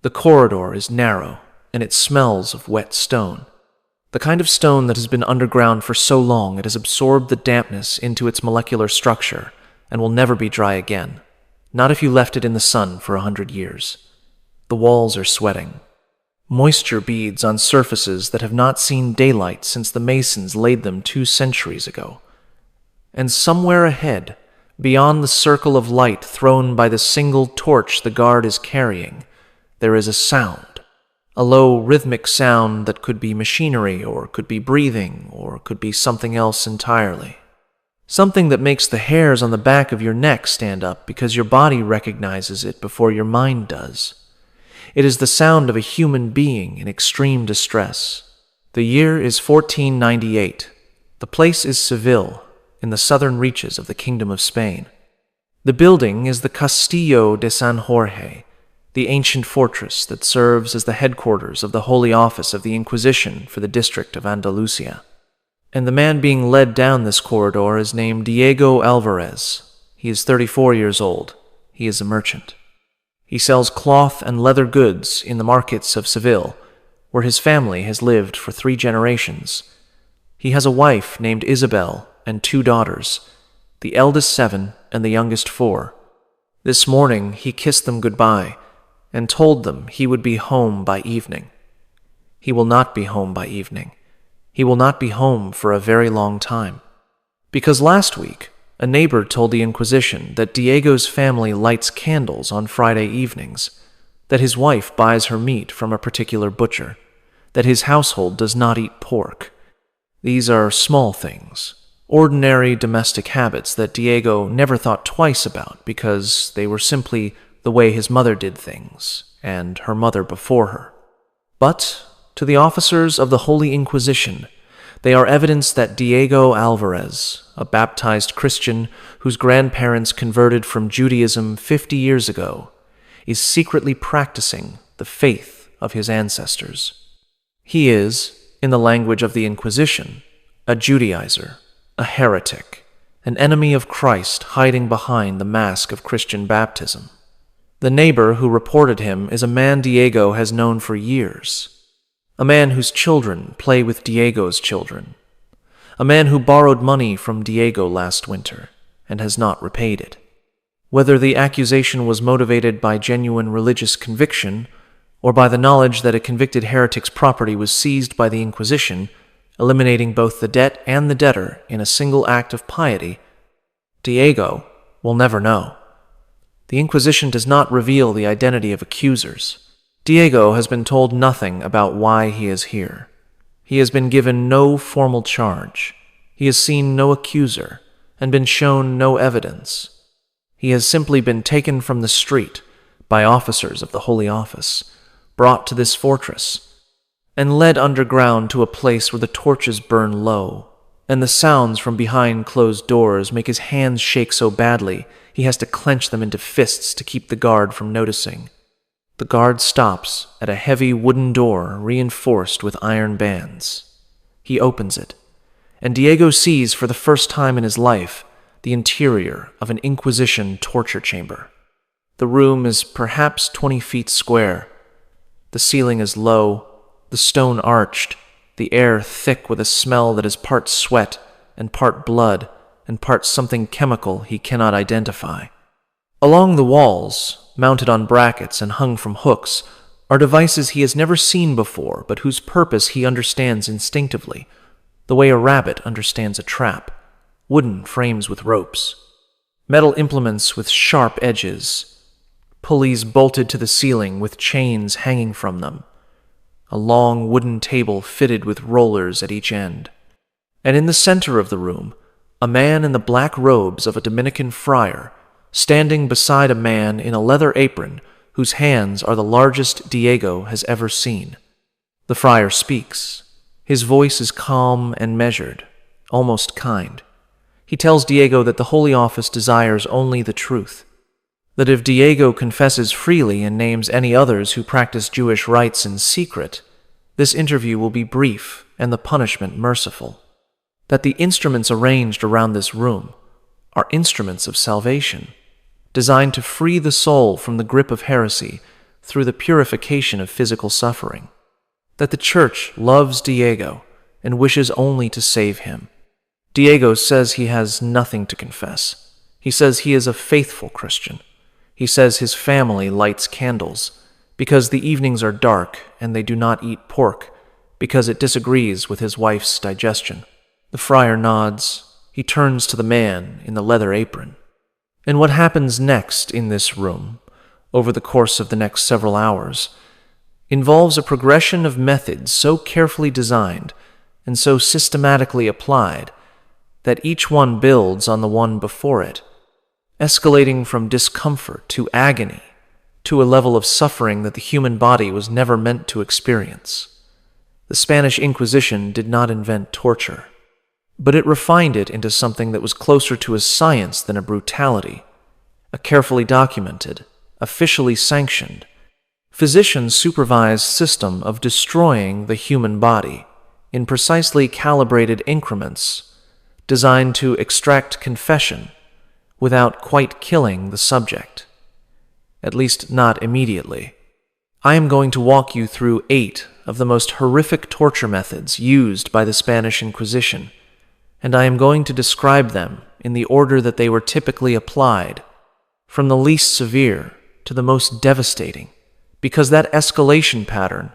The corridor is narrow, and it smells of wet stone. The kind of stone that has been underground for so long it has absorbed the dampness into its molecular structure and will never be dry again, not if you left it in the sun for 100 years. The walls are sweating. Moisture beads on surfaces that have not seen daylight since the masons laid them 2 centuries ago. And somewhere ahead, beyond the circle of light thrown by the single torch the guard is carrying, there is a sound. A low, rhythmic sound that could be machinery, or could be breathing, or could be something else entirely. Something that makes the hairs on the back of your neck stand up because your body recognizes it before your mind does. It is the sound of a human being in extreme distress. The year is 1498. The place is Seville, in the southern reaches of the Kingdom of Spain. The building is the Castillo de San Jorge, the ancient fortress that serves as the headquarters of the Holy Office of the Inquisition for the district of Andalusia. And the man being led down this corridor is named Diego Alvarez. He is 34 years old. He is a merchant. He sells cloth and leather goods in the markets of Seville, where his family has lived for 3 generations. He has a wife named Isabel and 2 daughters, the eldest 7 and the youngest 4. This morning he kissed them goodbye and told them he would be home by evening. He will not be home by evening. He will not be home for a very long time. Because last week, a neighbor told the Inquisition that Diego's family lights candles on Friday evenings, that his wife buys her meat from a particular butcher, that his household does not eat pork. These are small things, ordinary domestic habits that Diego never thought twice about because they were simply the way his mother did things, and her mother before her. But to the officers of the Holy Inquisition, they are evidence that Diego Alvarez, a baptized Christian whose grandparents converted from Judaism 50 years ago, is secretly practicing the faith of his ancestors. He is, in the language of the Inquisition, a Judaizer, a heretic, an enemy of Christ hiding behind the mask of Christian baptism. The neighbor who reported him is a man Diego has known for years, a man whose children play with Diego's children, a man who borrowed money from Diego last winter and has not repaid it. Whether the accusation was motivated by genuine religious conviction or by the knowledge that a convicted heretic's property was seized by the Inquisition, eliminating both the debt and the debtor in a single act of piety, Diego will never know. The Inquisition does not reveal the identity of accusers. Diego has been told nothing about why he is here. He has been given no formal charge. He has seen no accuser and been shown no evidence. He has simply been taken from the street by officers of the Holy Office, brought to this fortress, and led underground to a place where the torches burn low, and the sounds from behind closed doors make his hands shake so badly he has to clench them into fists to keep the guard from noticing. The guard stops at a heavy wooden door reinforced with iron bands. He opens it, and Diego sees for the first time in his life the interior of an Inquisition torture chamber. The room is perhaps 20 feet square. The ceiling is low, the stone arched, the air thick with a smell that is part sweat and part blood and part something chemical he cannot identify. Along the walls, mounted on brackets and hung from hooks, are devices he has never seen before but whose purpose he understands instinctively, the way a rabbit understands a trap: wooden frames with ropes, metal implements with sharp edges, pulleys bolted to the ceiling with chains hanging from them, a long wooden table fitted with rollers at each end. And in the center of the room, a man in the black robes of a Dominican friar, standing beside a man in a leather apron whose hands are the largest Diego has ever seen. The friar speaks. His voice is calm and measured, almost kind. He tells Diego that the Holy Office desires only the truth, that if Diego confesses freely and names any others who practice Jewish rites in secret, this interview will be brief and the punishment merciful, that the instruments arranged around this room are instruments of salvation, designed to free the soul from the grip of heresy through the purification of physical suffering. That the Church loves Diego and wishes only to save him. Diego says he has nothing to confess. He says he is a faithful Christian. He says his family lights candles because the evenings are dark and they do not eat pork because it disagrees with his wife's digestion. The friar nods. He turns to the man in the leather apron. And what happens next in this room, over the course of the next several hours, involves a progression of methods so carefully designed and so systematically applied that each one builds on the one before it, escalating from discomfort to agony to a level of suffering that the human body was never meant to experience. The Spanish Inquisition did not invent torture, but it refined it into something that was closer to a science than a brutality, a carefully documented, officially sanctioned, physician-supervised system of destroying the human body in precisely calibrated increments designed to extract confession without quite killing the subject, at least not immediately. I am going to walk you through 8 of the most horrific torture methods used by the Spanish Inquisition, and I am going to describe them in the order that they were typically applied, from the least severe to the most devastating, because that escalation pattern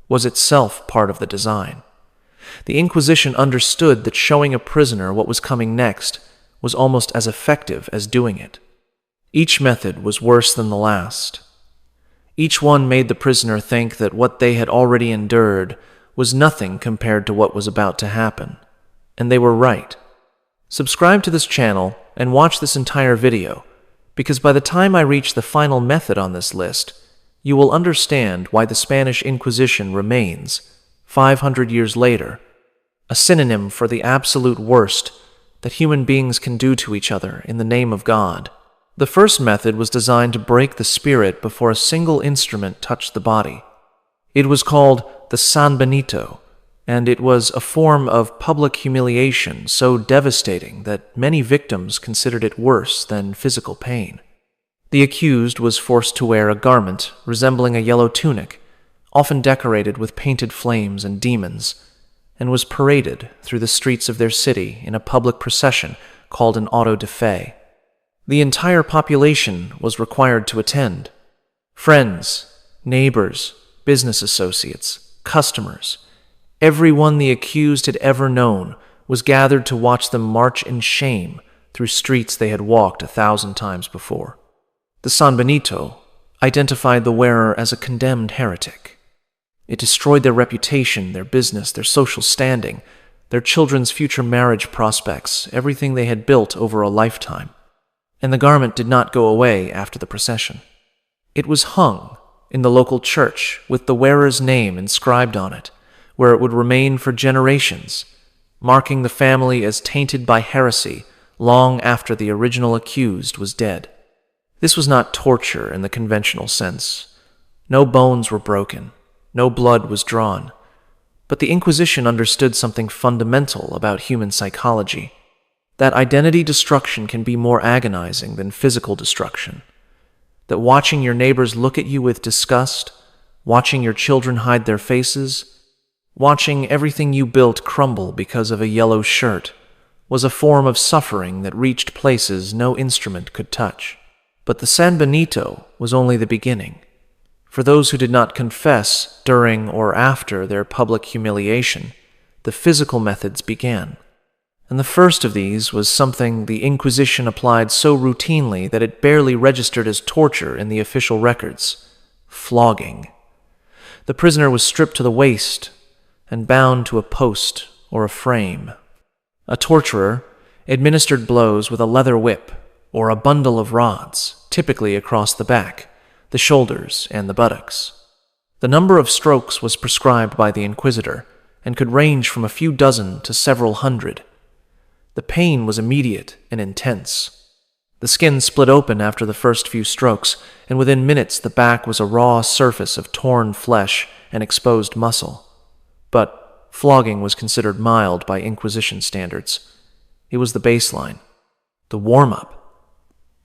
was itself part of the design. The Inquisition understood that showing a prisoner what was coming next was almost as effective as doing it. Each method was worse than the last. Each one made the prisoner think that what they had already endured was nothing compared to what was about to happen. And they were right. Subscribe to this channel and watch this entire video, because by the time I reach the final method on this list, you will understand why the Spanish Inquisition remains, 500 years later, a synonym for the absolute worst that human beings can do to each other in the name of God. The first method was designed to break the spirit before a single instrument touched the body. It was called the San Benito, and it was a form of public humiliation so devastating that many victims considered it worse than physical pain. The accused was forced to wear a garment resembling a yellow tunic, often decorated with painted flames and demons, and was paraded through the streets of their city in a public procession called an auto de fe. The entire population was required to attend. Friends, neighbors, business associates, customers, everyone the accused had ever known was gathered to watch them march in shame through streets they had walked 1,000 times before. The San Benito identified the wearer as a condemned heretic. It destroyed their reputation, their business, their social standing, their children's future marriage prospects, everything they had built over a lifetime. And the garment did not go away after the procession. It was hung in the local church with the wearer's name inscribed on it, where it would remain for generations, marking the family as tainted by heresy long after the original accused was dead. This was not torture in the conventional sense. No bones were broken, no blood was drawn, but the Inquisition understood something fundamental about human psychology. That identity destruction can be more agonizing than physical destruction. That watching your neighbors look at you with disgust, watching your children hide their faces, watching everything you built crumble because of a yellow shirt, was a form of suffering that reached places no instrument could touch. But the San Benito was only the beginning. For those who did not confess during or after their public humiliation, the physical methods began. And the first of these was something the Inquisition applied so routinely that it barely registered as torture in the official records: flogging. The prisoner was stripped to the waist and bound to a post or a frame. A torturer administered blows with a leather whip or a bundle of rods, typically across the back, the shoulders, and the buttocks. The number of strokes was prescribed by the Inquisitor and could range from a few dozen to several hundred. The pain was immediate and intense. The skin split open after the first few strokes, and within minutes the back was a raw surface of torn flesh and exposed muscle. But flogging was considered mild by Inquisition standards. It was the baseline, the warm-up.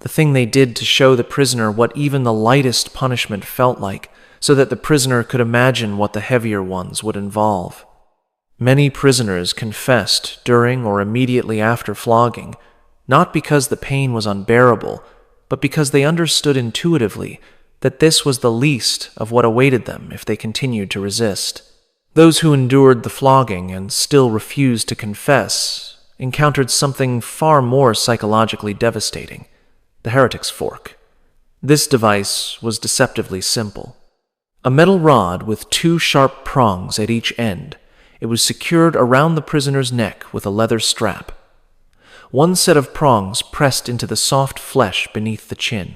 The thing they did to show the prisoner what even the lightest punishment felt like, so that the prisoner could imagine what the heavier ones would involve. Many prisoners confessed during or immediately after flogging, not because the pain was unbearable, but because they understood intuitively that this was the least of what awaited them if they continued to resist. Those who endured the flogging and still refused to confess encountered something far more psychologically devastating: the heretic's fork. This device was deceptively simple. A metal rod with two sharp prongs at each end. It was secured around the prisoner's neck with a leather strap. One set of prongs pressed into the soft flesh beneath the chin.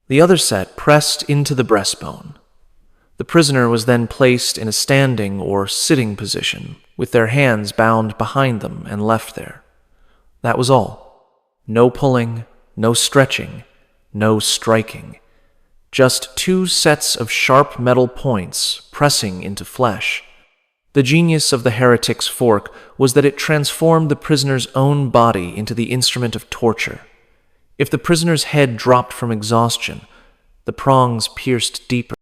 The other set pressed into the breastbone. The prisoner was then placed in a standing or sitting position, with their hands bound behind them and left there. That was all. No pulling, no stretching, no striking. Just two sets of sharp metal points pressing into flesh. The genius of the heretic's fork was that it transformed the prisoner's own body into the instrument of torture. If the prisoner's head dropped from exhaustion, the prongs pierced deeper.